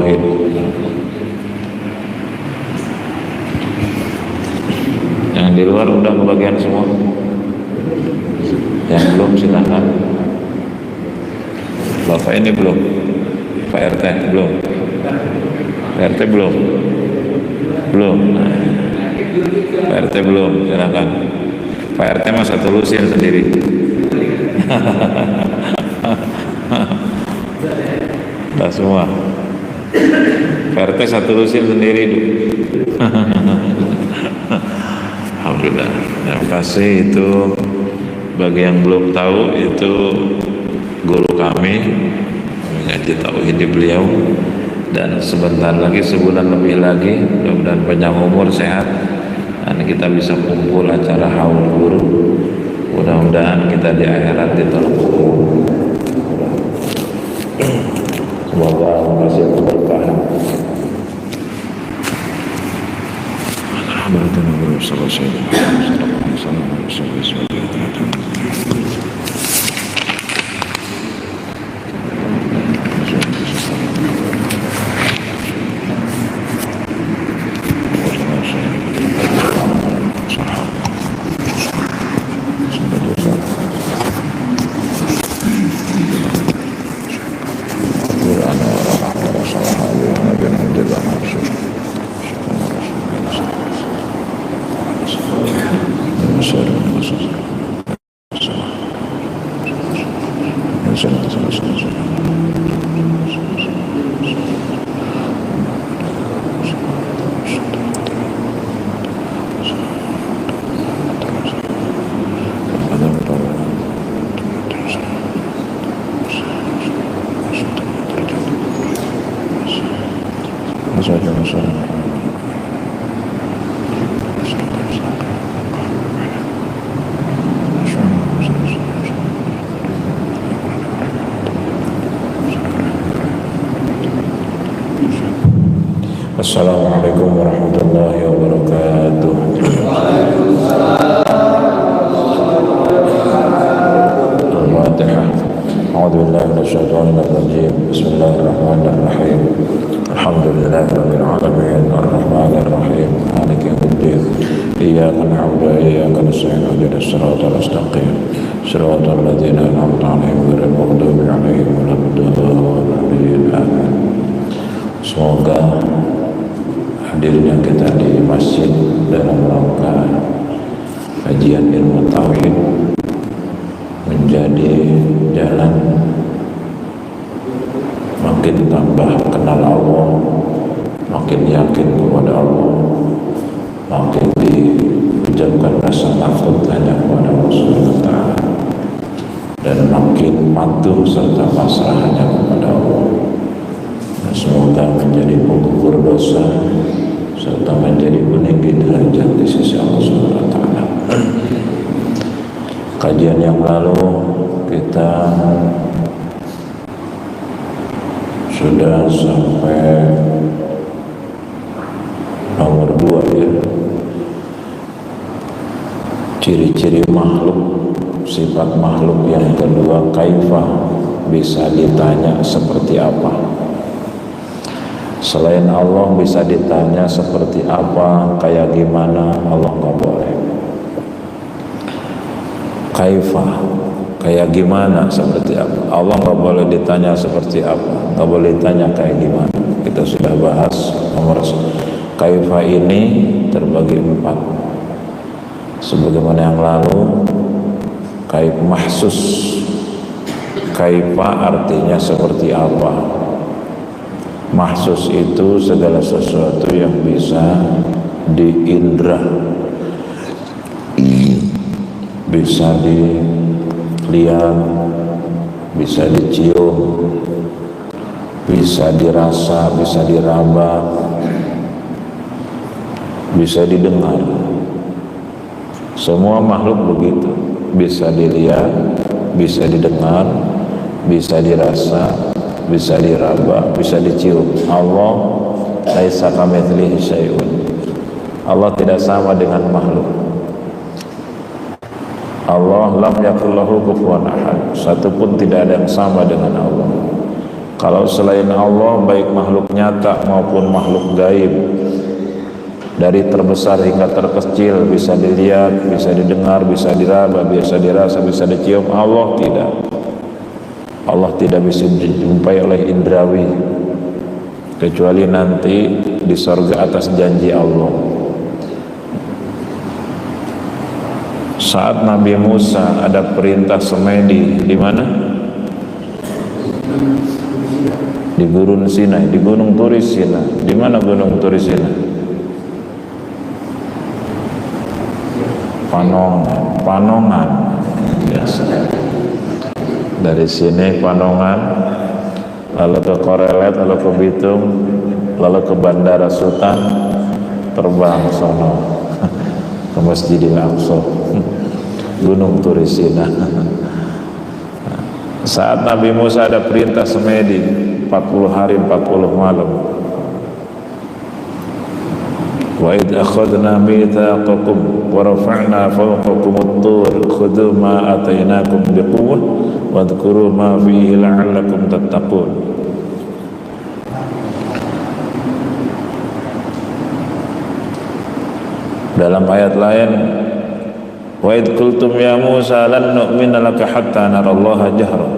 tauhid. Yang di luar udah kebagian semua. Yang belum silakan. Bapak ini belum. Pak RT belum. Pak RT belum. Belum. Nah, Pak RT belum, silakan. Pak RT mah satu lusin sendiri. Udah semua. Pak RT satu lusin sendiri. Alhamdulillah. Terima kasih. Itu bagi yang belum tahu, itu guru kami mengaji tauhid di beliau. Dan sebentar lagi, sebulan lebih lagi, mudah-mudahan panjang umur, sehat, dan kita bisa kumpul acara haul guru. Mudah-mudahan kita di akhirat ditolong. Semoga kasih keberkahan. Assalamualaikum warahmatullahi wabarakatuh. Al-Fatihah. A'udzu billahi minasyaitonir rajim. Bismillahirrahmanirrahim. Alhamdulillahirabbil alamin arrahmanir rahim maliki yaumiddin. Iyyaka na'budu wa iyyaka nasta'in ihdinas siratal mustaqim siratal ladzina an'amta 'alaihim ghairil maghdubi 'alaihim waladdallin. Amin. Semoga hadirnya kita di masjid dalam rangka kajian ilmu tauhid menjadi jalan makin tambah kenal Allah, makin yakin kepada Allah, makin diucapkan rasa takut hanya kepada Allah Subhanahu wa Ta'ala, dan makin patuh serta pasrah hanya kepada Allah. Dan semoga menjadi pengukur dosa serta menjadi peninggi derajat di sisi Allah Subhanahu wa Ta'ala. Kajian yang lalu kita sudah sampai nomor 2 ya, ciri-ciri makhluk, sifat makhluk yang kedua, kaifa, bisa ditanya seperti apa. Selain Allah bisa ditanya seperti apa, kayak gimana, Allah nggak boleh. Kaifa, kayak gimana, seperti apa, Allah nggak boleh ditanya seperti apa, nggak boleh ditanya kayak gimana. Kita sudah bahas nomor kaifa ini terbagi 4. Sebagaimana yang lalu, kaif mahsus, kaifa artinya seperti apa. Mahsus itu segala sesuatu yang bisa diindra, bisa dilihat, bisa dicium, bisa dirasa, bisa diraba, bisa didengar. Semua makhluk begitu, bisa dilihat, bisa didengar, bisa dirasa, bisa diraba, bisa dicium. Allah laisa kamitslihi syai'un. Allah tidak sama dengan makhluk. Allah lam yakul lahu kufuwan ahad. Satu pun tidak ada yang sama dengan Allah. Kalau selain Allah, baik makhluk nyata maupun makhluk gaib, dari terbesar hingga terkecil, bisa dilihat, bisa didengar, bisa diraba, bisa dirasa, bisa dicium, Allah tidak. Allah tidak bisa dijumpai oleh indrawi, kecuali nanti di surga atas janji Allah. Saat Nabi Musa ada perintah semedi di mana? Di Gurun Sinai, di Gunung Turi Sinai. Di mana Gunung Turi Sinai? Panongan. Biasa. Dari sini Panongan, lalu ke Korelet, lalu ke Bitung, lalu ke Bandara Sultan, terbang sono ke Masjidil Aqsa, Gunung Turi Sinai. Saat Nabi Musa ada perintah semedi 40 hari 40 malam. Wa idh akhadna mitsaqakum wa rafa'na fawqakum at-tur khudhu ma atainakum biquwwah wadhkuru ma fihi la'allakum tattaqun. Dalam ayat lain, wa idh qultum ya Musa lan nu'mina laka hatta narallaha jahra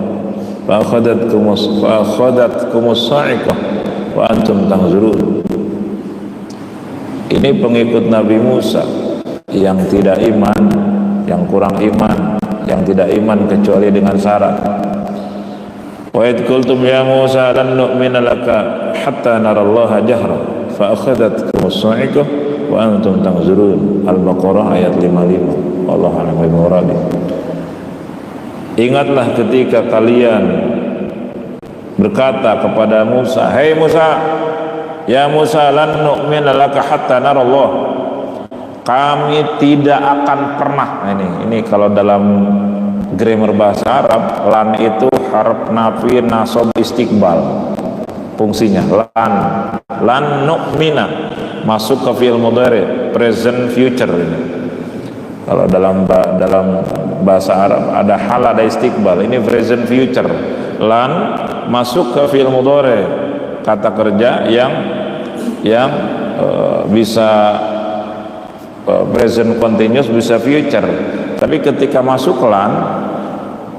fa akhadhatkumus sa'iqah wa antum tanzurun. Ini pengikut Nabi Musa yang tidak iman, yang kurang iman, yang tidak iman kecuali dengan syarat. Wa idh qultum ya Musa lan nu'mina laka hatta narallaha jahra fa akhadhatkumus sa'iqah wa antum tanzurun. Al-Baqarah ayat 55. Wallahu a'lam bishawab. Ingatlah ketika kalian berkata kepada Musa, "Hei Musa, ya Musa, lan nu'mina laka hatta narallah." Kami tidak akan pernah. Ini kalau dalam grammar bahasa Arab, lan itu harf nafi nasab istiqbal. Fungsinya lan nu'mina masuk ke fi'il mudhari, present future ini. Kalau dalam bahasa Arab ada hal, ada istiqbal, ini present future. Lan masuk ke fi'il mudhari, kata kerja yang bisa present continuous, bisa future. Tapi ketika masuk lan,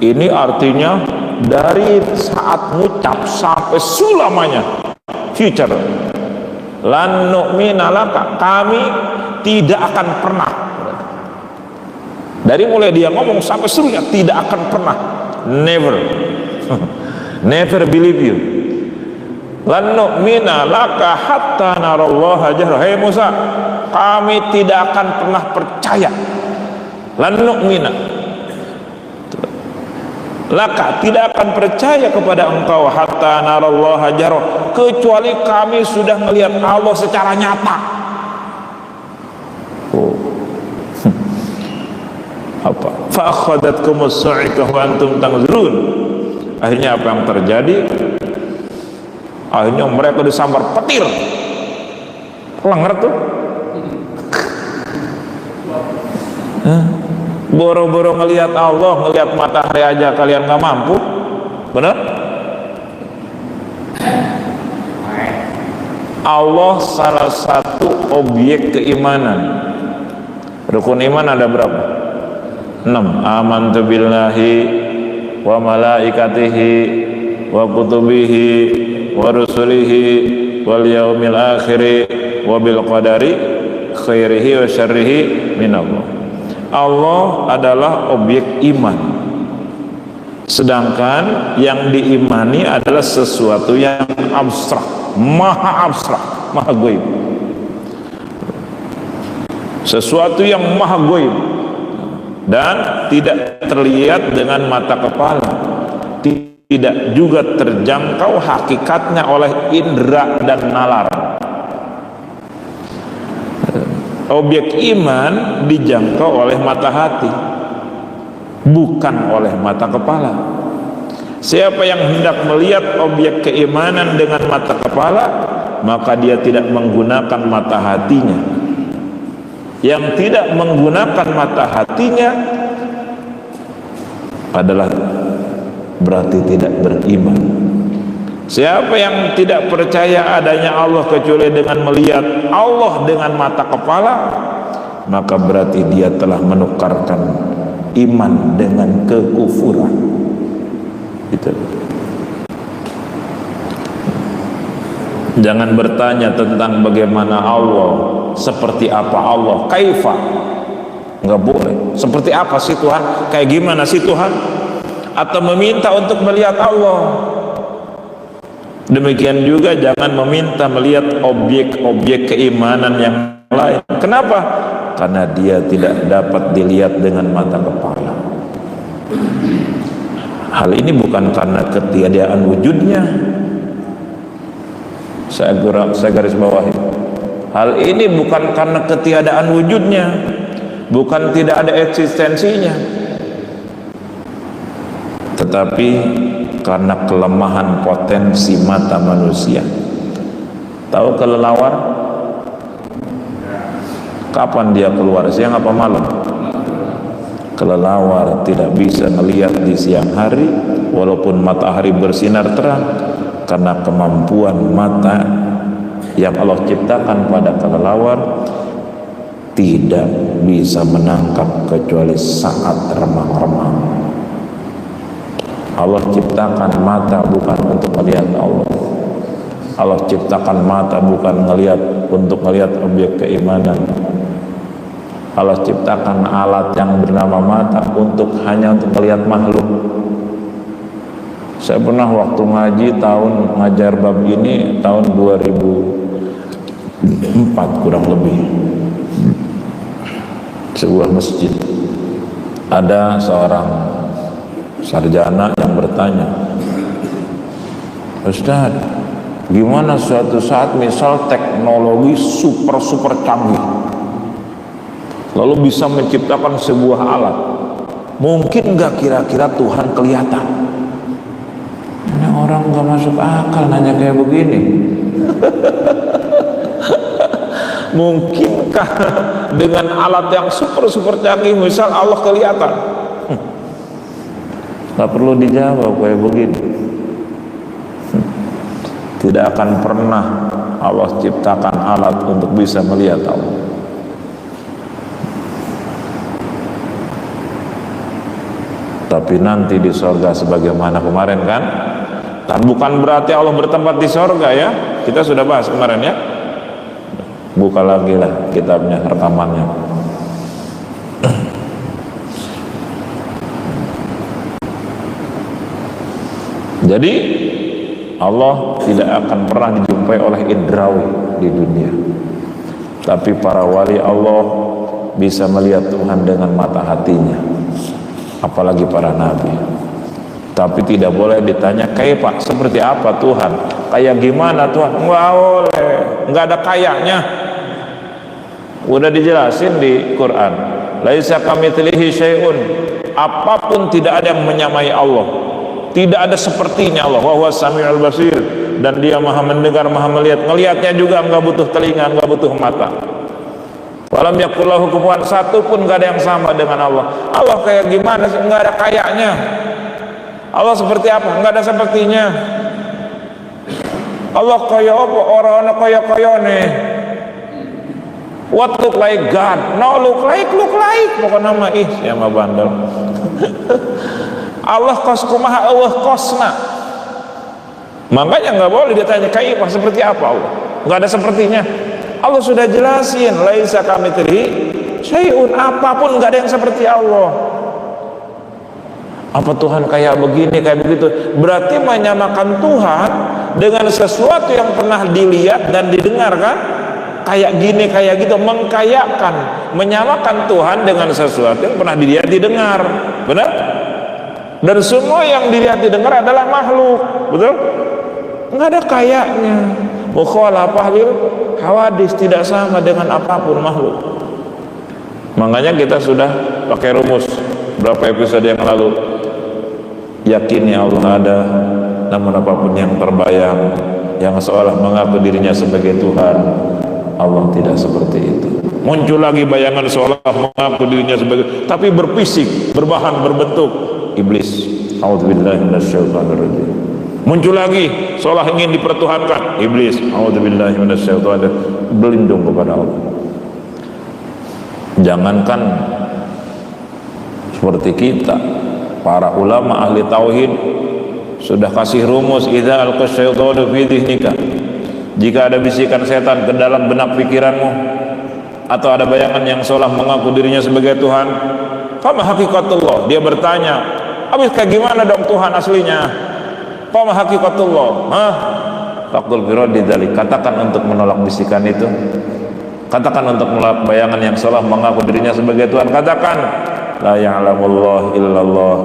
ini artinya dari saat ngucap sampai selamanya future. Lan nu'mina laka, kami tidak akan pernah. Dari mulai dia ngomong sampai seluruhnya tidak akan pernah, never never believe you. Lan nu'mina laka hatta narallaha jahra. Hei Musa, kami tidak akan pernah percaya. Lan nu'mina laka, tidak akan percaya kepada engkau hatta narallaha jahra, kecuali kami sudah melihat Allah secara nyata. Apa? Fa akhadhatkumus sa'iqah wa antum tanzurun. Akhirnya apa yang terjadi? Akhirnya mereka disambar petir. Lenger tuh. Boro-boro ngelihat Allah, ngelihat matahari aja kalian nggak mampu. Benar? Allah salah satu objek keimanan. Rukun iman ada berapa? 6. Amantu billahi wa malaikatihi wa kutubihi wa rusulihi wal yaumil akhiri wa bil qadari khairihi wa syarrihi minallah. Allah adalah objek iman, sedangkan yang diimani adalah sesuatu yang abstrak, maha gaib, sesuatu yang maha gaib dan tidak terlihat dengan mata kepala, tidak juga terjangkau hakikatnya oleh indera dan nalar. Objek iman dijangkau oleh mata hati, bukan oleh mata kepala. Siapa yang hendak melihat objek keimanan dengan mata kepala, maka dia tidak menggunakan mata hatinya. Yang tidak menggunakan mata hatinya adalah berarti tidak beriman. Siapa yang tidak percaya adanya Allah kecuali dengan melihat Allah dengan mata kepala, maka berarti dia telah menukarkan iman dengan kekufuran. Gitu. Jangan bertanya tentang bagaimana Allah, seperti apa Allah, kaifa, nggak boleh. Seperti apa sih Tuhan? Kayak gimana sih Tuhan? Atau meminta untuk melihat Allah. Demikian juga jangan meminta melihat objek-objek keimanan yang lain. Kenapa? Karena dia tidak dapat dilihat dengan mata kepala. Hal ini bukan karena ketiadaan wujudnya. Saya garis bawahi. Hal ini bukan karena ketiadaan wujudnya, bukan tidak ada eksistensinya, tetapi karena kelemahan potensi mata manusia. Tahu kelelawar? Kapan dia keluar? Siang apa malam? Kelelawar tidak bisa melihat di siang hari walaupun matahari bersinar terang, karena kemampuan mata yang Allah ciptakan pada kelelawar tidak bisa menangkap kecuali saat remang-remang. Allah ciptakan mata bukan untuk melihat Allah. Allah ciptakan mata bukan untuk melihat objek keimanan. Allah ciptakan alat yang bernama mata hanya untuk melihat makhluk. Saya pernah waktu ngajar bab ini tahun 2004 kurang lebih, sebuah masjid. Ada seorang sarjana yang bertanya, Ustaz, gimana suatu saat misal teknologi super canggih lalu bisa menciptakan sebuah alat, mungkin nggak kira-kira Tuhan kelihatan? Ini orang nggak masuk akal nanya kayak begini. Mungkinkah dengan alat yang super canggih misal Allah kelihatan? Nggak perlu dijawab kayak begini. Tidak akan pernah Allah ciptakan alat untuk bisa melihat Allah. Tapi nanti di sorga sebagaimana kemarin kan, dan bukan berarti Allah bertempat di sorga ya, kita sudah bahas kemarin ya. Buka lagi lah kitabnya, rekamannya. Jadi Allah tidak akan pernah dijumpai oleh indrawi di dunia, tapi para wali Allah bisa melihat Tuhan dengan mata hatinya, apalagi para nabi. Tapi tidak boleh ditanya kayak Pak, seperti apa Tuhan, kayak gimana Tuhan, nggak boleh, nggak ada kayaknya. Udah dijelasin di Quran, laisa kamitslihi syai'un, apapun tidak ada yang menyamai Allah, tidak ada sepertinya Allah. Wa huwas samiul basir, dan dia maha mendengar, maha melihat. Ngelihatnya juga nggak butuh telinga, nggak butuh mata. Walam yakul lahu kufuwan, satu pun nggak ada yang sama dengan Allah. Allah kayak gimana sih? Nggak ada kayaknya. Allah seperti apa? Nggak ada sepertinya. Allah kaya apa? Orang kaya nih. What look like God? No, look like. Bukan nama ya mah bandel. Allah kos kumaha Allah kosna. Makanya nggak boleh ditanya kayak apa, seperti apa Allah. Nggak ada sepertinya. Allah sudah jelasin, laisa kamitslihi syai'un, apapun nggak ada yang seperti Allah. Apa Tuhan kayak begini, kayak begitu? Berarti menyamakan Tuhan dengan sesuatu yang pernah dilihat dan didengar kan? Kayak gini, kayak gitu, mengkayakan, menyamakan Tuhan dengan sesuatu yang pernah dilihat, didengar, benar? Dan semua yang dilihat, didengar adalah makhluk, betul? Nggak ada kayaknya. Mukhalafah lil hawadis, tidak sama dengan apapun makhluk. Makanya kita sudah pakai rumus berapa episode yang lalu, yakini Allah ada, namun apapun yang terbayang, yang seolah mengaku dirinya sebagai Tuhan, Allah tidak seperti itu. Muncul lagi bayangan seolah mengaku dirinya sebagai, tapi berfisik, berbahan, berbentuk, iblis. A'udzubillahi minasyaitonir rajim. Muncul lagi seolah ingin dipertuhankan. Iblis, a'udzubillahi minasyaitonir, berlindung kepada Allah. Jangankan seperti kita, para ulama ahli tauhid sudah kasih rumus, idza alqasyaitanu fi dhihnika, jika ada bisikan setan ke dalam benak pikiranmu atau ada bayangan yang seolah mengaku dirinya sebagai Tuhan, fama hakikatullah, dia bertanya, habis kayak gimana dong Tuhan aslinya? Fama hakikatullah, faqul firad dzalik, katakan untuk menolak bisikan itu, katakan untuk menolak bayangan yang seolah mengaku dirinya sebagai Tuhan, katakan la ya'lamullah illallah,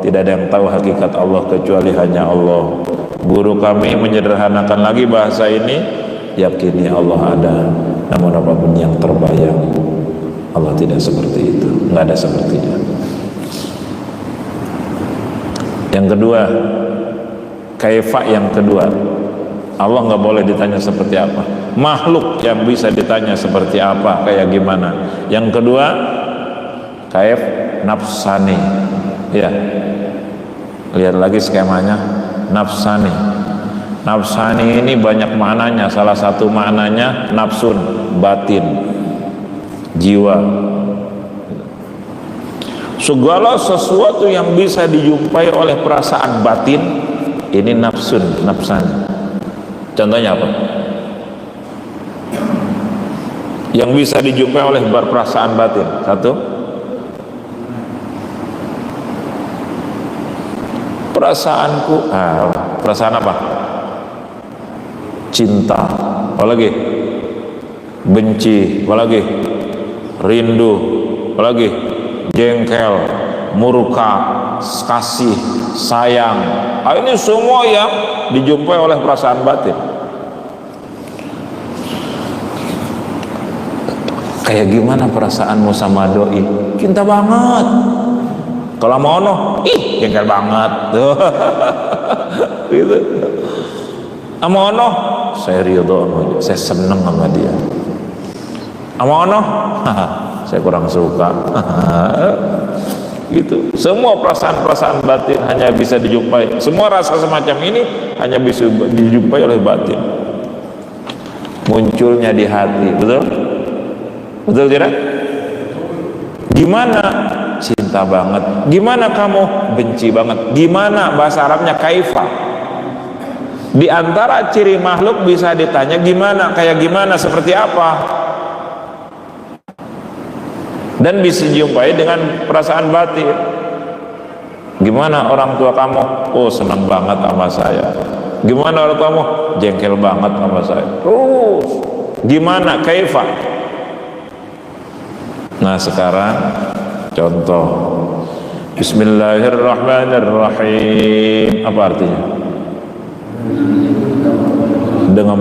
tidak ada yang tahu hakikat Allah kecuali hanya Allah. Guru kami menyederhanakan lagi bahasa ini, yakini Allah ada, namun apapun yang terbayang, Allah tidak seperti itu, nggak ada sepertinya. Yang kedua, kaifa yang kedua, Allah nggak boleh ditanya seperti apa. Makhluk yang bisa ditanya seperti apa, kayak gimana. Yang kedua, kaif nafsani. Ya, lihat lagi skemanya, nafsani. Nafsani ini banyak maknanya. Salah satu maknanya nafsun, batin, jiwa. Segala sesuatu yang bisa dijumpai oleh perasaan batin, ini nafsun, nafsani. Contohnya apa? Yang bisa dijumpai oleh perasaan batin. Satu, perasaanku, perasaan apa? Cinta, apalagi benci, apalagi rindu, apalagi jengkel, murka, kasih, sayang. Ini semua yang dijumpai oleh perasaan batin. Kayak gimana perasaanmu sama doi? Cinta banget. Kalau mau ono, jengkel banget. Gitu. Sama ono, saya ridho, saya seneng sama dia. Sama ono, saya kurang suka. Gitu. Semua perasaan-perasaan batin hanya bisa dijumpai. Semua rasa semacam ini hanya bisa dijumpai oleh batin. Munculnya di hati, betul? Betul tidak? Gimana? Cinta banget. Gimana kamu? Benci banget. Gimana? Bahasa Arabnya kaifa. Di antara ciri makhluk bisa ditanya gimana, kayak gimana, seperti apa, dan bisa dijumpai dengan perasaan batin. Gimana orang tua kamu? Oh, senang banget sama saya. Gimana orang tuamu? Jengkel banget sama saya. Gimana? Kaifa. Nah, sekarang contoh. Bismillahirrahmanirrahim. Apa artinya? Dengan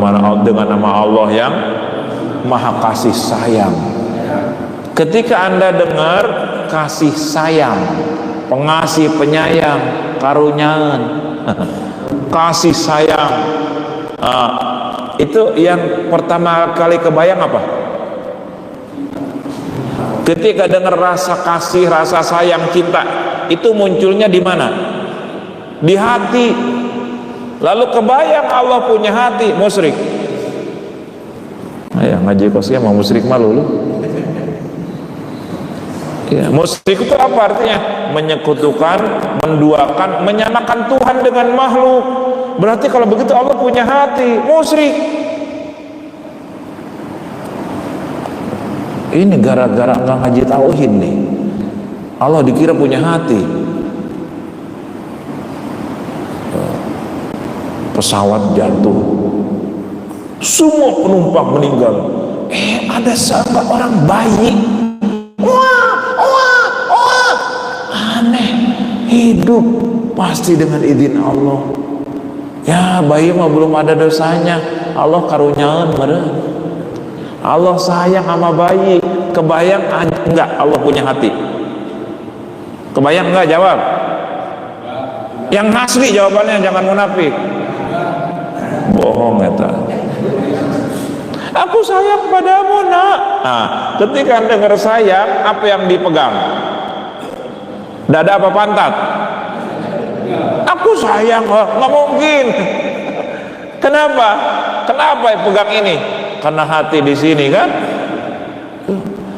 nama Allah yang Maha Kasih Sayang. Ketika Anda dengar kasih sayang, pengasih, penyayang, karunyaan, kasih sayang, itu yang pertama kali kebayang apa? Ketika dengar rasa kasih, rasa sayang, cinta, itu munculnya di mana? Di hati. Lalu kebayang Allah punya hati, musyrik. Ya, ngaji kosnya mau musyrik malu lu. Ya, musyrik itu apa artinya? Menyekutukan, menduakan, menyamakan Tuhan dengan makhluk. Berarti kalau begitu Allah punya hati, musyrik. Ini gara-gara nggak ngaji tauhid nih, Allah dikira punya hati. Pesawat jatuh, semua penumpang meninggal. Ada seorang orang bayi, aneh, hidup pasti dengan izin Allah. Ya, bayi mah belum ada dosanya, Allah karunyaan meren. Allah sayang sama bayi. Kebayang enggak Allah punya hati? Kebayang enggak? Jawab. Yang asli jawabannya, jangan munafik. Bohong eta. Aku sayang padamu, nak. Nah, ketika dengar sayang, apa yang dipegang? Dada apa pantat? Aku sayang, nggak mungkin. Kenapa? Kenapa pegang ini? Karena hati di sini kan.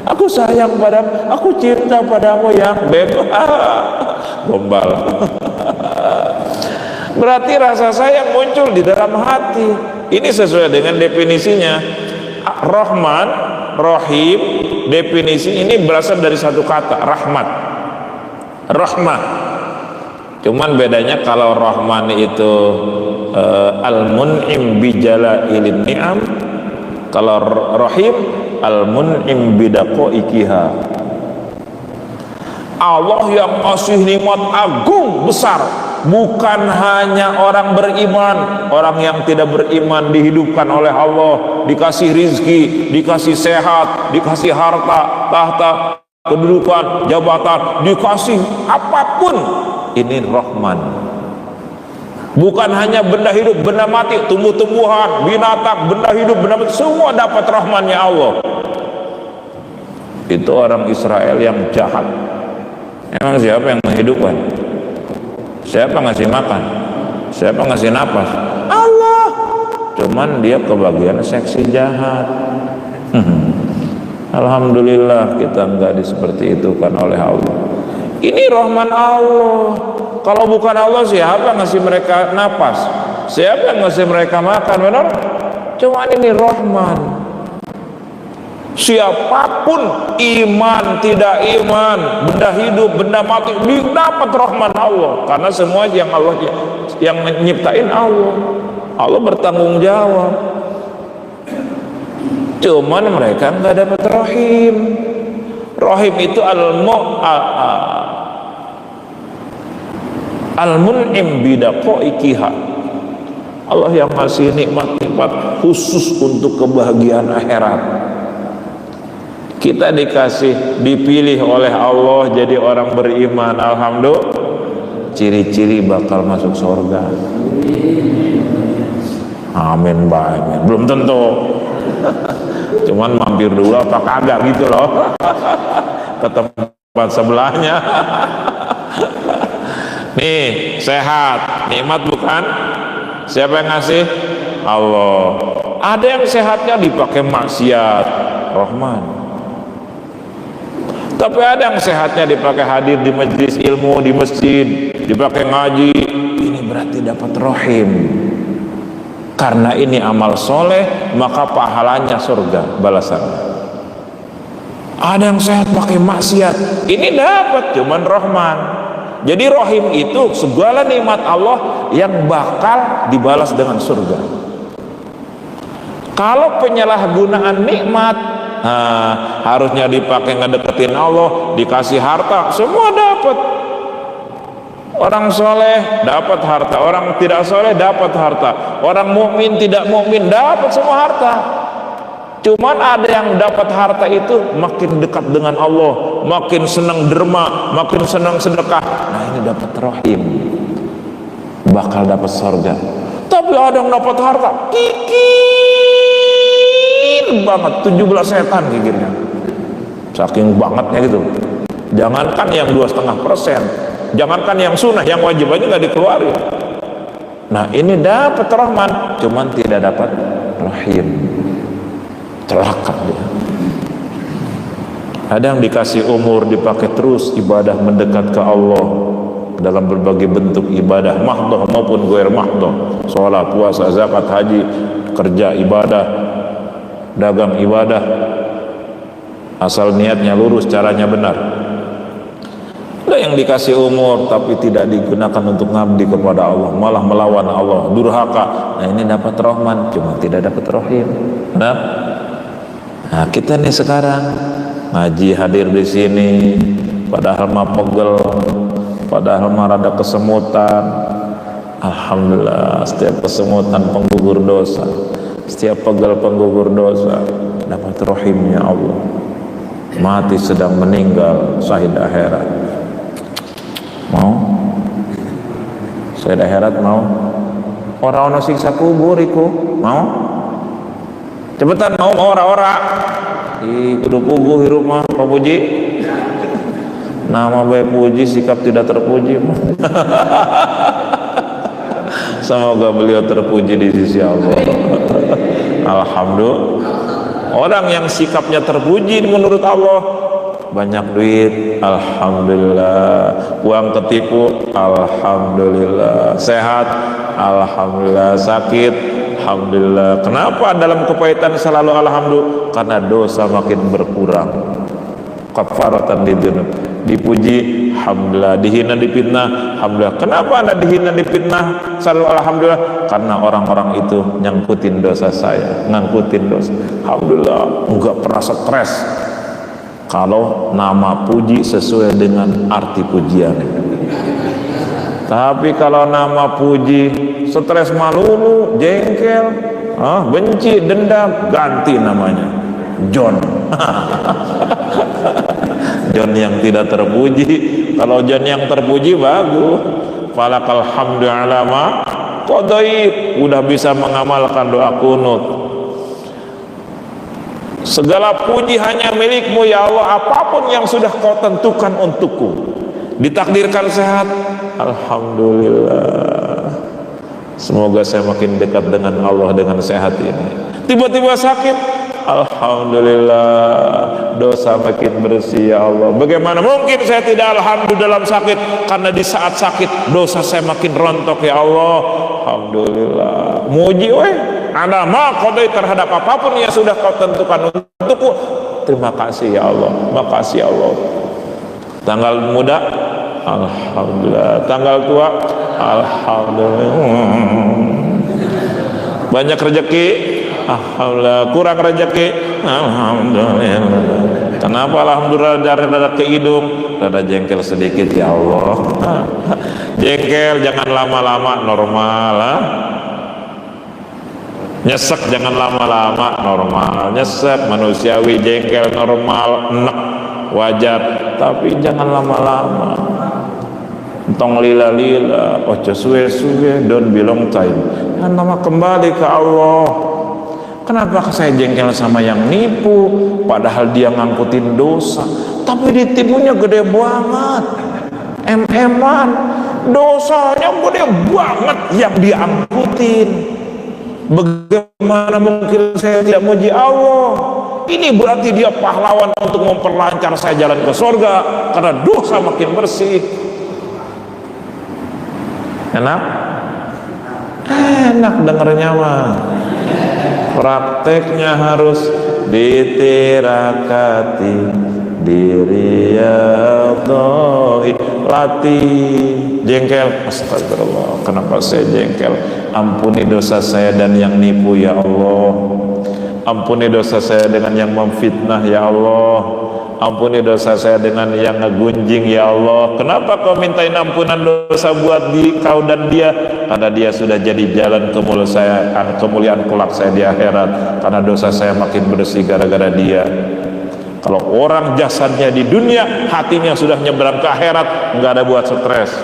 Aku sayang padamu, aku cinta padamu yang bebas. Gombal. Berarti rasa sayang muncul di dalam hati. Ini sesuai dengan definisinya. Rahman, Rahim, definisi ini berasal dari satu kata, rahmat. Rahmah. Cuman bedanya kalau Rahman itu al-mun'im bijalailin ni'am, kalau Rahim al-mun'im bidaqaiqiha. Allah yang ngasih nikmat agung besar, bukan hanya orang beriman. Orang yang tidak beriman dihidupkan oleh Allah, dikasih rizki, dikasih sehat, dikasih harta, tahta, kedudukan, jabatan, dikasih apapun. Ini Rahman. Bukan hanya benda hidup, benda mati, tumbuh-tumbuhan, binatang, benda hidup, benda mati, semua dapat rahmannya Allah. Itu orang Israel yang jahat. Emang siapa yang menghidupkan? Siapa ngasih makan? Siapa ngasih napas? Allah. Cuman dia kebagian seksi jahat. Alhamdulillah kita enggak seperti itu kan oleh Allah. Ini rahman Allah. Kalau bukan Allah, siapa ngasih mereka napas? Siapa yang ngasih mereka makan? Benar? Cuma ini rahman. Siapapun iman, tidak iman, benda hidup, benda mati, dapat rahman Allah. Karena semua yang Allah yang menyiptain Allah. Allah bertanggung jawab. Cuman mereka nggak dapat rahim. Rahim itu al-mun'im bidaqaiqiha. Allah yang ngasih nikmat-nikmat khusus untuk kebahagiaan akhirat. Kita dipilih oleh Allah jadi orang beriman. Alhamdulillah, ciri-ciri bakal masuk surga. Amin, amin. Belum tentu. Cuman mampir dulu apa kagak gitu loh. Ke tempat sebelahnya. Nih, sehat, nikmat bukan? Siapa yang ngasih? Allah. Ada yang sehatnya dipakai maksiat, Rahman. Tapi ada yang sehatnya dipakai hadir di majelis ilmu, di masjid, dipakai ngaji. Ini berarti dapat rahim. Karena ini amal soleh, maka pahalanya surga, balasannya. Ada yang sehat pakai maksiat, ini dapat cuman Rahman. Jadi rahim itu segala nikmat Allah yang bakal dibalas dengan surga. Kalau penyalahgunaan nikmat, harusnya dipakai ngedeketin Allah, dikasih harta, semua dapat. Orang soleh dapat harta, orang tidak soleh dapat harta, orang mukmin tidak mukmin dapat semua harta. Cuman ada yang dapat harta itu makin dekat dengan Allah, makin senang derma, makin senang sedekah. Nah ini dapat rahim, bakal dapat surga. Tapi ada yang dapat harta kikir banget, 17 setan kikirnya, saking bangetnya gitu. Jangankan yang 2,5%, jangankan yang sunnah, yang wajib aja nggak dikeluarin. Nah ini dapat rahman, cuman tidak dapat rahim. Celaka dia. Ada yang dikasih umur dipakai terus ibadah mendekat ke Allah dalam berbagai bentuk ibadah mahdoh maupun goer mahdoh, sholat, puasa, zakat, haji, kerja ibadah, dagang ibadah, asal niatnya lurus, caranya benar. Ada yang dikasih umur tapi tidak digunakan untuk ngabdi kepada Allah, malah melawan Allah, durhaka. Nah ini dapat rahman, cuma tidak dapat rahim. Nah kita nih sekarang ngaji hadir di sini, padahal mah pegel, padahal mah rada kesemutan. Alhamdulillah, setiap kesemutan penggugur dosa, setiap pegel penggugur dosa, dapat rahimnya Allah. Mati sedang meninggal, syahid akhirat. Mau? Syahid akhirat mau? Orang-orang siksa kubur iku mau? Cepetan mau ora-ora. Kudu puguh hirup mah Pak Puji. Nama baik puji, sikap tidak terpuji. Semoga beliau terpuji di sisi Allah. Alhamdulillah. Orang yang sikapnya terpuji menurut Allah, banyak duit, alhamdulillah. Uang ketipu, alhamdulillah. Sehat, alhamdulillah. Sakit, alhamdulillah. Kenapa dalam kepahitan selalu alhamdulillah? Karena dosa makin berkurang. Kafaratan lidunub. Dipuji, alhamdulillah. Dihina, dipitnah, alhamdulillah. Kenapa Anda dihina, dipitnah selalu alhamdulillah? Karena orang-orang itu nyangkutin dosa saya, ngangkutin dosa. Alhamdulillah, enggak pernah stres kalau nama puji sesuai dengan arti pujian. Tapi kalau nama puji stres, malu, jengkel, benci, dendam, ganti namanya John. John yang tidak terpuji. Kalau John yang terpuji bagus. Falakal hamdu ala ma qadaib, udah bisa mengamalkan doa kunut. Segala puji hanya milikmu ya Allah, apapun yang sudah kau tentukan untukku. Ditakdirkan sehat, alhamdulillah. Semoga saya makin dekat dengan Allah dengan sehat ini. Tiba-tiba sakit, alhamdulillah, dosa makin bersih ya Allah. Bagaimana mungkin saya tidak alhamdulillah dalam sakit? Karena di saat sakit dosa saya makin rontok ya Allah. Alhamdulillah. Muji Anda maqadai terhadap apapun yang sudah kau tentukan untukku. Terima kasih ya Allah. Makasih ya Allah. Tanggal muda, alhamdulillah. Tanggal tua, alhamdulillah. Banyak rezeki, alhamdulillah. Kurang rezeki, alhamdulillah. Kenapa alhamdulillah? Dari rada ke hidung, rada jengkel sedikit ya Allah. Jengkel jangan lama-lama, normal. Nyesek jangan lama-lama, normal. Nyesek manusiawi, jengkel normal, enek wajar, tapi jangan lama-lama. Tong lila-lila, ojo suwe-suwe, don't belong time. Dan nama kembali ke Allah. Kenapa saya jengkel sama yang nipu, padahal dia ngangkutin dosa, tapi ditipunya gede banget, em-eman, dosanya gede banget yang diangkutin. Bagaimana mungkin saya tidak muji Allah? Ini berarti dia pahlawan untuk memperlancar saya jalan ke surga, karena dosa makin bersih. Enak? Enak dengarnya mah. Prakteknya harus ditirakati, diriyadhoi, latih. Jengkel, astagfirullah, kenapa saya jengkel? Ampuni dosa saya dan yang nipu ya Allah. Ampuni dosa saya dengan yang memfitnah ya Allah. Ampuni dosa saya dengan yang ngegunjing ya Allah. Kenapa kau mintain ampunan dosa buat kau dan dia? Karena dia sudah jadi jalan kemuliaan kelak saya di akhirat. Karena dosa saya makin bersih gara-gara dia. Kalau orang jasadnya di dunia, hatinya sudah nyebrang ke akhirat, nggak ada buat stres.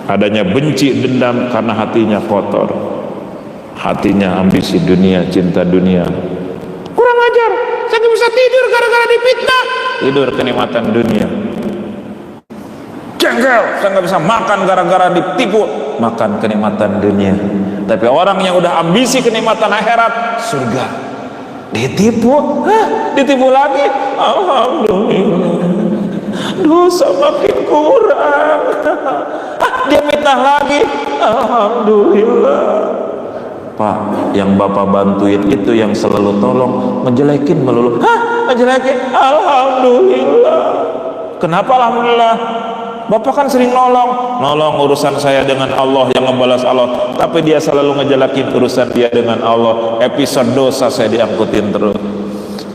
Adanya benci, dendam karena hatinya kotor. Hatinya ambisi dunia, cinta dunia. Kurang ajar, saya nggak bisa tidur gara-gara difitnah. Tidur kenikmatan dunia. Jengkel, saya nggak bisa makan gara-gara ditipu. Makan kenikmatan dunia. Tapi orang yang udah ambisi kenikmatan akhirat, surga, ditipu, ditipu lagi. Alhamdulillah, dosa makin kurang. Dia mitnah lagi. Alhamdulillah. Pak, yang Bapak bantuin itu yang selalu tolong, ngejelekin melulu. Ngejelekin? Alhamdulillah. Kenapa alhamdulillah? Bapak kan sering nolong urusan saya dengan Allah, yang ngebalas Allah, tapi dia selalu ngejelekin urusan dia dengan Allah. Episode dosa saya diangkutin terus.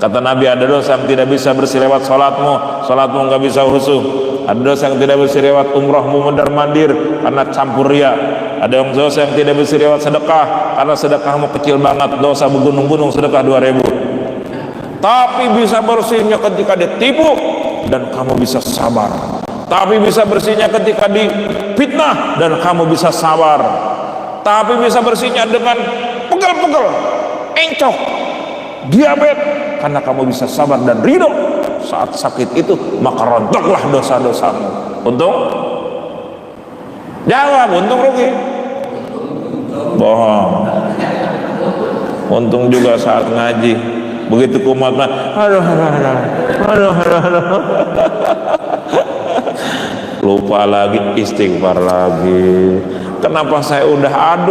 Kata Nabi, ada dosa yang tidak bisa bersih lewat sholatmu nggak bisa khusyuk. Ada dosa yang tidak bersih lewat umrahmu mundar mandir karena campur ria. Ada dosa yang tidak bersih lewat sedekah karena sedekahmu kecil banget, dosa bergunung-gunung, sedekah 2.000. Tapi bisa bersihnya ketika ditipu dan kamu bisa sabar. Tapi bisa bersihnya ketika difitnah dan kamu bisa sabar. Tapi bisa bersihnya dengan pegel-pegel, encok, diabetes, karena kamu bisa sabar dan ridho. saat sakit itu maka rontoklah dosa-dosamu. Untung? Jawab, untung rugi? Bohong. Untung juga saat ngaji, begitu kumat, aduh. Lupa lagi, istighfar lagi. Kenapa saya udah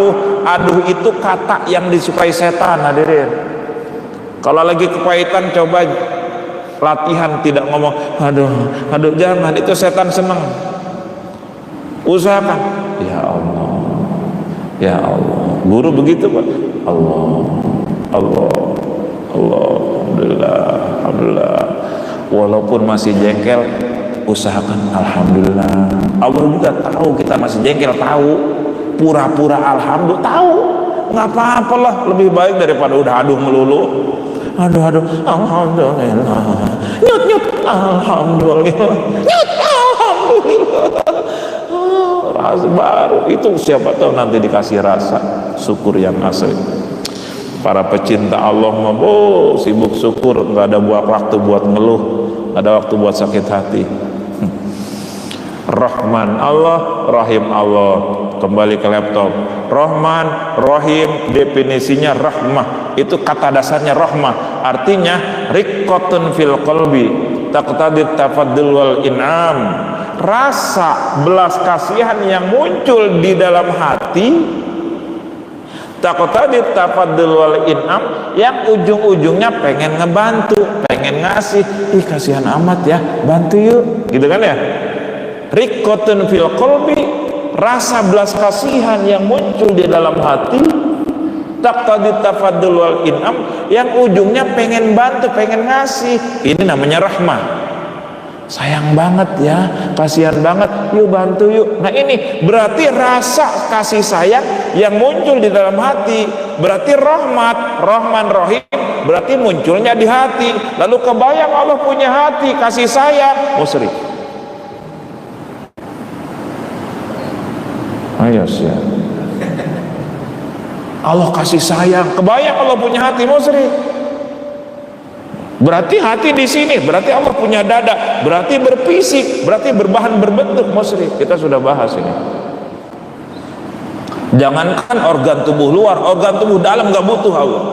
aduh itu kata yang disukai setan, hadirin. Kalau lagi kepahitan coba latihan tidak ngomong aduh, jangan, itu setan seneng. Usahakan, ya Allah, ya Allah. Guru begitu Pak. Allah, alhamdulillah. Walaupun masih jengkel, usahakan alhamdulillah. Allah juga tahu kita masih jengkel, tahu. Pura-pura alhamdulillah, tahu. Nggak apa-apa lah, lebih baik daripada udah aduh melulu. Aduh, alhamdulillah. Nyut, alhamdulillah. Nyut, alhamdulillah. Rasa baru itu, siapa tahu nanti dikasih rasa syukur yang asli. Para pecinta Allah mah sibuk syukur, nggak ada waktu buat ngeluh, ada waktu buat sakit hati. Rahman Allah, Rahim Allah. Kembali ke laptop. Rahman, Rahim, definisinya rahmah. Itu kata dasarnya rahmah. Artinya riqqatun fil qalbi taqtadi tafaddul wal in'am. Rasa belas kasihan yang muncul di dalam hati, taqtadi tafaddul wal in'am, yang ujung-ujungnya pengen ngebantu, pengen ngasih. Ih, kasihan amat ya, bantu yuk, gitu kan ya. Riqqatun fil qalbi, rasa belas kasihan yang muncul di dalam hati, taqtadi tafaddul wal in'am, yang ujungnya pengen bantu, pengen ngasih. Ini namanya rahmah. Sayang banget ya, kasihan banget, yuk bantu yuk. Nah ini berarti rasa kasih sayang yang muncul di dalam hati. Berarti rahmat, Rahman, Rahim, berarti munculnya di hati. Lalu kebayang Allah punya hati kasih sayang, musrik. Ayo sih. Allah kasih sayang, kebayang Allah punya hati, musrik. Berarti hati di sini, berarti Allah punya dada, berarti berfisik, berarti berbahan berbentuk, musrik. Kita sudah bahas ini. Jangankan organ tubuh luar, organ tubuh dalam nggak butuh Allah.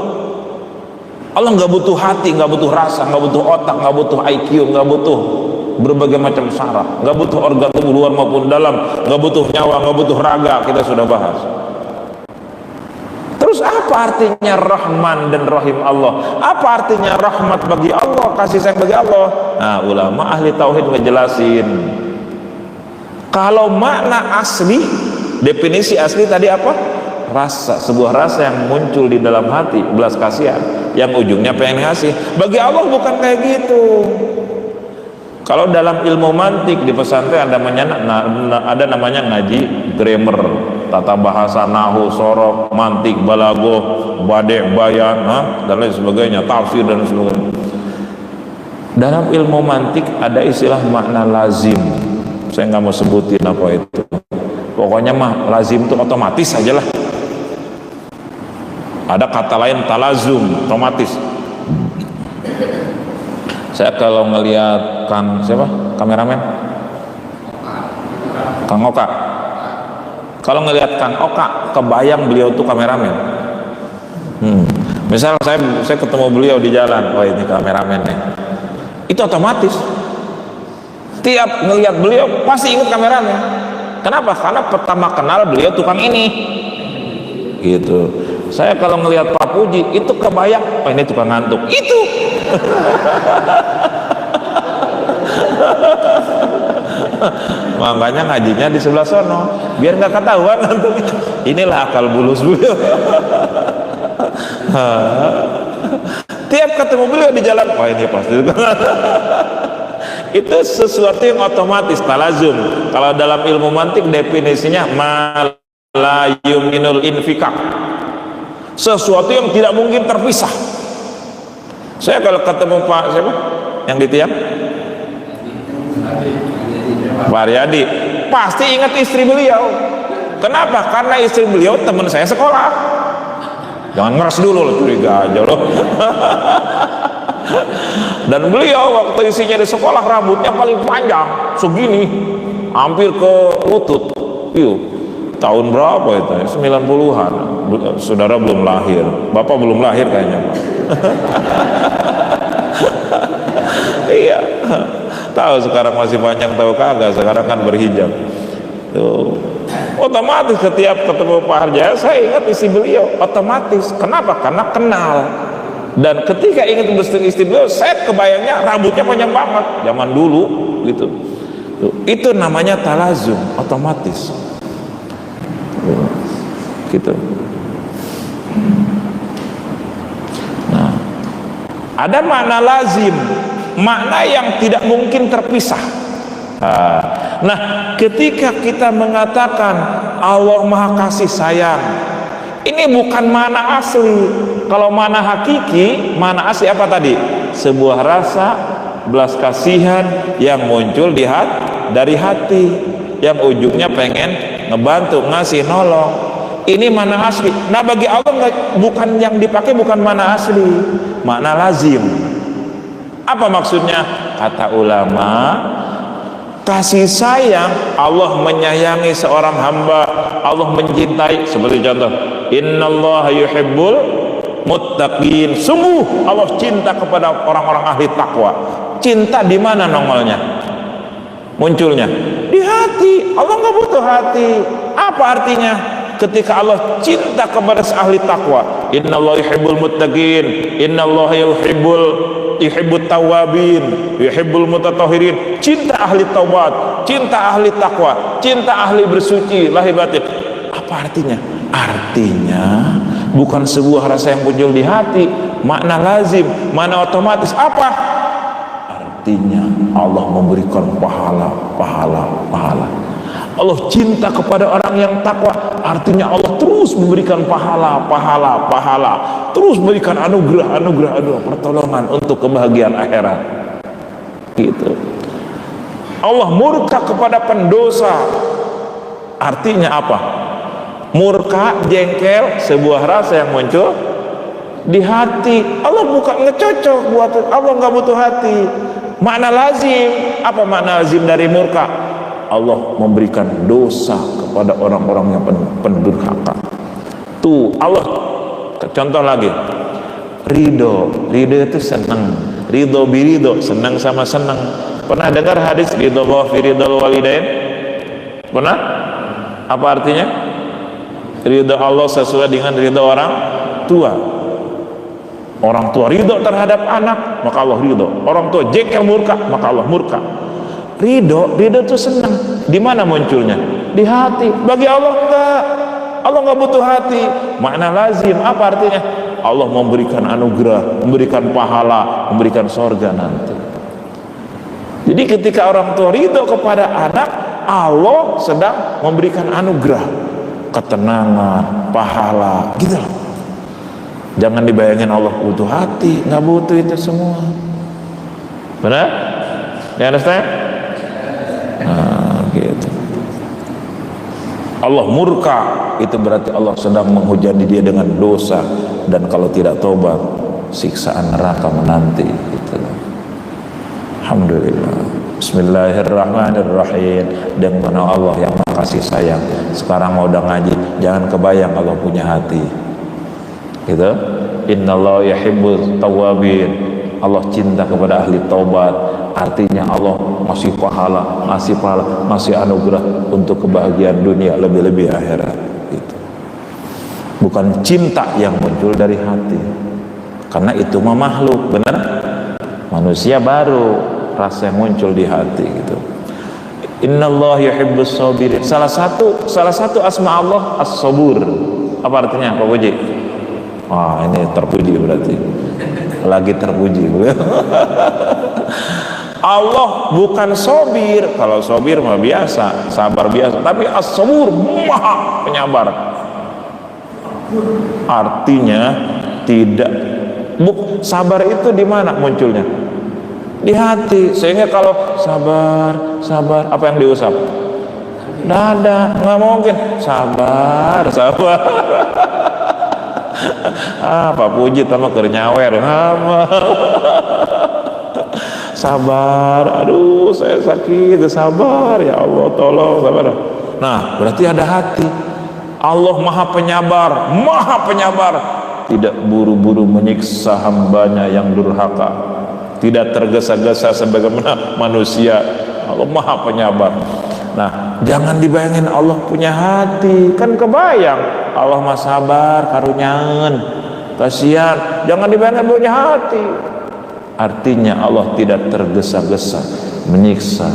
Allah nggak butuh hati, nggak butuh rasa, nggak butuh otak, nggak butuh IQ, nggak butuh berbagai macam saraf, nggak butuh organ tubuh luar maupun dalam, nggak butuh nyawa, nggak butuh raga. Kita sudah bahas. Terus apa artinya Rahman dan Rahim Allah? Apa artinya rahmat bagi Allah, kasih sayang bagi Allah? Nah, ulama ahli tauhid ngejelasin. Kalau makna asli, definisi asli tadi apa? Rasa, sebuah rasa yang muncul di dalam hati, belas kasihan, yang ujungnya pengen ngasih. Bagi Allah bukan kayak gitu. Kalau dalam ilmu mantik di pesantren ada namanya ngaji grammar, tata bahasa, nahu, sorok, mantik, balagoh, bade, bayan, dan lain sebagainya, tafsir dan sebagainya. Dalam ilmu mantik ada istilah makna lazim. Saya nggak mau sebutin apa itu. Pokoknya mah lazim itu otomatis saja lah. Ada kata lain talazum, otomatis. Saya kalau ngelihat Kang siapa? Kameramen? Kang Oka. Kalau ngelihat Kang Oka, kebayang beliau tuh kameramen. Misal saya ketemu beliau di jalan, oh ini kameramen nih. Itu otomatis. Tiap ngelihat beliau pasti ingat kameramen. Kenapa? Karena pertama kenal beliau tukang ini. Gitu. Saya kalau ngelihat Pak Puji itu kebayang, oh ini tukang ngantuk. Itu. Makanya ngajinya di sebelah sono biar nggak ketahuan ngantuknya. Inilah akal bulus beliau. Tiap ketemu beliau di jalan, oh ini pasti itu sesuatu yang otomatis, talazum. Kalau dalam ilmu mantik definisinya la yuminul infikak, sesuatu yang tidak mungkin terpisah. Saya kalau ketemu Pak siapa yang di tiang, Pak Riyadi, pasti ingat istri beliau. Kenapa? Karena istri beliau teman saya sekolah. Jangan ngeres dulu loh, curiga aja loh. Dan beliau waktu isinya di sekolah rambutnya paling panjang segini, hampir ke lutut. Yuk, tahun berapa itu? 90-an. Saudara belum lahir, Bapak belum lahir kayaknya. Iya, tahu sekarang masih panjang, tahu kagak, sekarang kan berhijab tuh. Otomatis setiap ketemu Pak Harjaya saya ingat isi beliau, otomatis. Kenapa? Karena kenal. Dan ketika ingin istri beliau, saya kebayangnya rambutnya panjang banget zaman dulu gitu tuh. Itu namanya talazum, otomatis tuh, gitu. Nah, ada makna lazim, makna yang tidak mungkin terpisah. Nah, ketika kita mengatakan Allah Maha Kasih Sayang, ini bukan makna asli. Kalau makna hakiki, makna asli apa tadi? Sebuah rasa belas kasihan yang muncul dari hati, yang ujungnya pengen ngebantu, ngasih, nolong. Ini makna asli. Nah, bagi Allah bukan yang dipakai, bukan makna asli, makna lazim. Apa maksudnya? Kata ulama, kasih sayang Allah menyayangi seorang hamba, Allah mencintai. Seperti contoh, innallaha yuhibbul muttaqin. Sungguh Allah cinta kepada orang-orang ahli takwa. Cinta di mana nongolnya? Munculnya di hati. Allah nggak butuh hati. Apa artinya? Ketika Allah cinta kepada ahli takwa, innallaha yuhibbul muttaqin, innallaha yuhibbut tawabin, yuhibbul mutatahhirin. Cinta ahli taubat, cinta ahli takwa, cinta ahli bersuci lahir batin. Apa artinya? Artinya bukan sebuah rasa yang muncul di hati, makna lazim, makna otomatis. Apa artinya? Allah memberikan pahala. Allah cinta kepada orang yang takwa, artinya Allah terus memberikan pahala, terus memberikan anugerah, pertolongan untuk kebahagiaan akhirat. Gitu. Allah murka kepada pendosa, artinya apa? Murka, jengkel, sebuah rasa yang muncul di hati. Allah bukan ngecocok buat Allah, nggak butuh hati. Makna lazim, apa makna lazim dari murka? Allah memberikan dosa kepada orang-orang yang pendurhaka. Tuh Allah. Contoh lagi, ridho itu senang, ridho birido, senang sama senang. Pernah dengar hadis ridho wa fi ridho walidain? Pernah? Apa artinya? Ridho Allah sesuai dengan ridho orang tua. Orang tua ridho terhadap anak, maka Allah ridho. Orang tua jengkel murka, maka Allah murka. Ridho itu senang. Di mana munculnya? Di hati. Bagi Allah enggak. Allah enggak butuh hati. Makna lazim apa artinya? Allah memberikan anugerah, memberikan pahala, memberikan sorga nanti. Jadi ketika orang tua ridho kepada anak, Allah sedang memberikan anugerah, ketenangan, pahala, gitu loh. Jangan dibayangin Allah butuh hati, nggak butuh itu semua. Benar? Ya, understand? Nah, gitu. Allah murka, itu berarti Allah sedang menghujani dia dengan dosa, dan kalau tidak tobat, siksaan neraka menanti. Gitu. Alhamdulillah. Bismillahirrahmanirrahim. Dengan mana Allah yang makasih sayang. Sekarang mau udah ngaji, jangan kebayang Allah punya hati. Gitu. Innallaha yuhibbut tawabin. Allah cinta kepada ahli taubat. Artinya Allah masih pahala, masih anugerah untuk kebahagiaan dunia, lebih-lebih akhirat. Gitu. Bukan cinta yang muncul dari hati, karena itu mah makhluk, benar? Manusia baru rasa yang muncul di hati. Gitu. Innallaha yuhibbus sabirin. Salah satu asma Allah as-sabur. Apa artinya Pak Puji? Wah, ini terpuji berarti. Lagi terpuji. Allah bukan sobir. Kalau sobir mah biasa, sabar biasa. Tapi as-sabur, maha penyabar. Artinya tidak. Sabar itu di mana munculnya? Di hati. Sehingga kalau sabar, apa yang diusap? Dada. Nggak mungkin. Sabar. Pak Puji sama kernyawer. sabar, aduh saya sakit, sabar ya Allah tolong, sabar. Nah berarti ada hati. Allah maha penyabar, tidak buru-buru menyiksa hambanya yang durhaka, tidak tergesa-gesa sebagaimana manusia. Allah maha penyabar. Nah jangan dibayangin Allah punya hati, kan kebayang Allah mah sabar karunyaeun, kasihan. Jangan dibayangin punya hati. Artinya Allah tidak tergesa-gesa menyiksa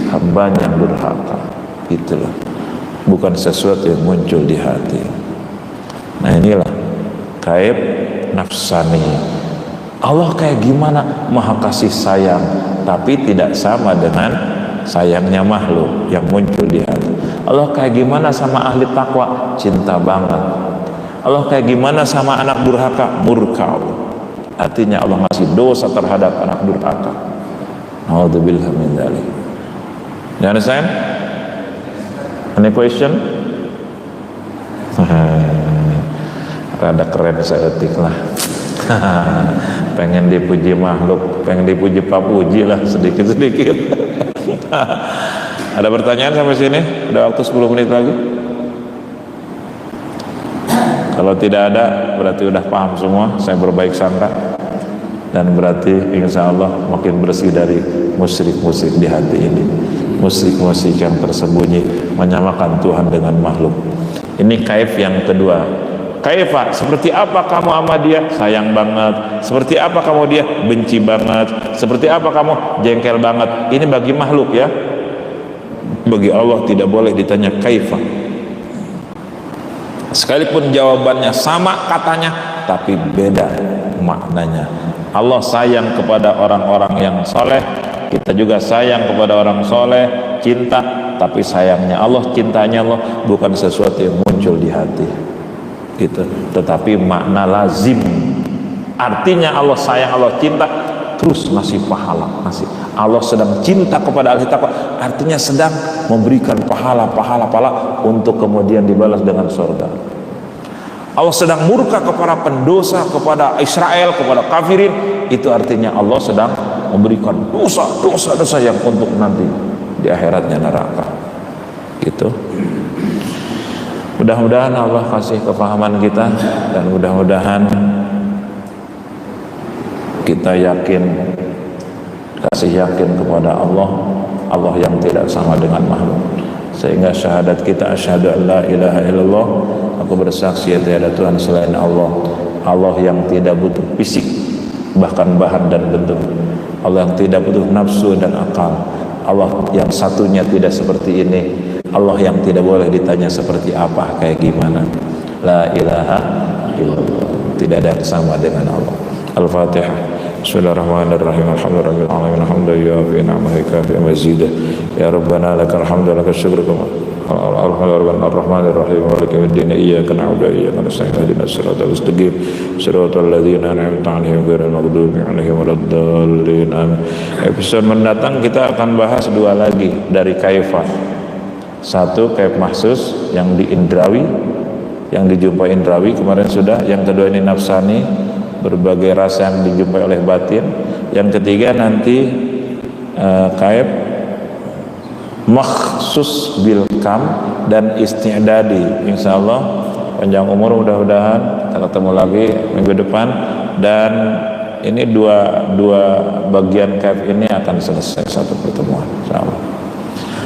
hambanya yang durhaka. Itulah, bukan sesuatu yang muncul di hati. Nah inilah gaib nafsani. Allah kayak gimana? Maha kasih sayang, tapi tidak sama dengan sayangnya makhluk yang muncul di hati. Allah kayak gimana sama ahli takwa? Cinta banget. Allah kayak gimana sama anak durhaka? Murka. Artinya Allah masih dosa terhadap anak durhaka. Naudzubillah min dzalik. You understand? Any question? Rada keren seetik lah. Pengen dipuji makhluk, pengen dipuji Pak Puji lah sedikit-sedikit. Ada pertanyaan sampai sini? Ada waktu 10 menit lagi. Kalau tidak ada, berarti udah paham semua. Saya berbaik sangka, dan berarti insya Allah makin bersih dari musyrik-musyrik di hati ini, musyrik-musyrik yang tersembunyi menyamakan Tuhan dengan makhluk. Ini kaif yang kedua. Kaifa, seperti apa kamu sama dia? Sayang banget. Seperti apa kamu dia? Benci banget. Seperti apa kamu? Jengkel banget. Ini bagi makhluk ya. Bagi Allah tidak boleh ditanya kaifa. Sekalipun jawabannya sama katanya, tapi beda maknanya. Allah sayang kepada orang-orang yang soleh, kita juga sayang kepada orang soleh, cinta. Tapi sayangnya Allah, cintanya Allah bukan sesuatu yang muncul di hati gitu, tetapi makna lazim. Artinya Allah sayang, Allah cinta, terus ngasih pahala, ngasih. Allah sedang cinta kepada ahli takwa, artinya sedang memberikan pahala untuk kemudian dibalas dengan surga. Allah sedang murka kepada pendosa, kepada Israel, kepada kafirin, itu artinya Allah sedang memberikan dosa yang untuk nanti di akhiratnya neraka gitu. Mudah-mudahan Allah kasih kepahaman kita, dan mudah-mudahan kita kasih yakin kepada Allah yang tidak sama dengan makhluk, sehingga syahadat kita asyhadu an la ilaha illallah, aku bersaksi tiada Tuhan selain Allah yang tidak butuh fisik, bahkan bahan dan bentuk, Allah yang tidak butuh nafsu dan akal, Allah yang satunya tidak seperti ini, Allah yang tidak boleh ditanya seperti apa, kayak gimana. La ilaha illallah, tidak ada yang sama dengan Allah. Al-Fatihah. Bismillahirrahmanirrahim. Alhamdulillahirabbil alamin. Alhamdulillah fi ni'mahi kafi mazidah. Ya Rabbana lakal hamdu lakal syukru. Ar-Rahmanir-Rahim. Maliki yaumiddin. Iyyaka na'budu wa iyyaka nasta'in. Ihdinas siratal mustaqim. Siratal ladzina an'amta 'alaihim ghairil maghdubi 'alaihim waladdallin. Amin. Episode mendatang kita akan bahas dua lagi dari kaifah. Satu kaif mahsus yang diindrawi, yang dijumpai indrawi kemarin sudah. Yang kedua ini nafsani, berbagai rasa yang dijumpai oleh batin. Yang ketiga nanti kaif makhsus bil kam dan isti'dadi. Insyaallah panjang umur, mudah-mudahan kita ketemu lagi minggu depan, dan ini dua bagian kaif ini akan selesai satu pertemuan insyaallah.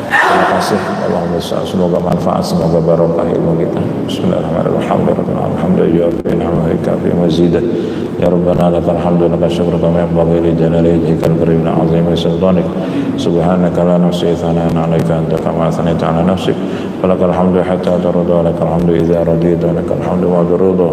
Terima kasih. Allahumma shalli, semoga manfaat, semoga barokah ilmu kita. Bismillahirrahmanirrahim. Alhamdulillah. Ya Rabbana lakal hamdu lakal syukru kama yanbaghi li jalali wajhikal karim wa 'azimi sultanik. Subhanaka la nuhsi thana'an 'alaika anta kama athnayta 'ala nafsik. Walakal hamdu hatta tarda, lakal hamdu idza radita, lakal hamdu ba'da ridha.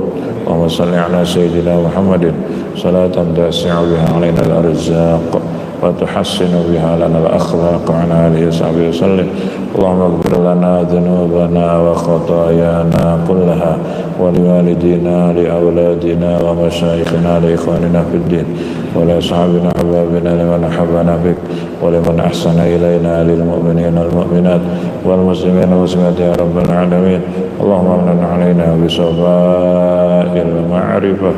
Allahumma shalli 'ala sayyidina Muhammadin salatan tasi'u biha 'alaina al-arzaq wa tuhassinu biha lana al-akhlaq wa 'ala alihi wa sahbihi wasallim. Allahumma ighfir lana dhunubana wa khatayana kullaha wa liwalidina li awladina wa masyayikhina li ikhwanina fid din wa li ashabina ahbabina liman ahabbana bik wa liman ahsana ilayna lil mu'minina wal mu'minat wal muslimina wal muslimat ya rabbal alamin. Allahumma amnan 'alaina bi sabail ma'rifah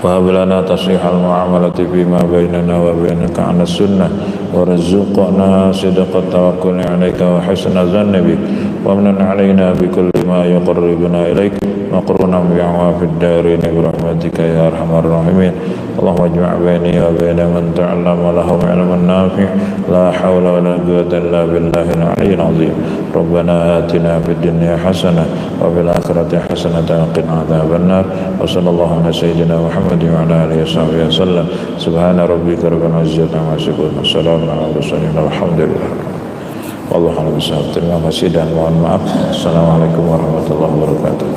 وهب لنا تصحيح المعاملة فيما بيننا وبينك عن السنة وارزقنا صدق التوكل عليك وحسن الظن بك وامن علينا بكل ما يقربنا إليك وقرنا بعوا في الدارين برحمتك يا أرحم الراحمين. اللهم اجمع بيني وبين من تعلم لهم علم نافع لا حول ولا قوة إلا بالله العلي العظيم. ربنا آتنا في الدنيا حسنة وفي الآخرة حسنة وقنا عذاب النار. وصلى الله على سيدنا محمد وعلى آله وصحبه وسلم. سبحان ربك رب العزة عما يصفون والسلام على المرسلين والحمد لله. Wallahu a'lam bishawab. Terima kasih dan mohon maaf. Assalamualaikum warahmatullahi wabarakatuh.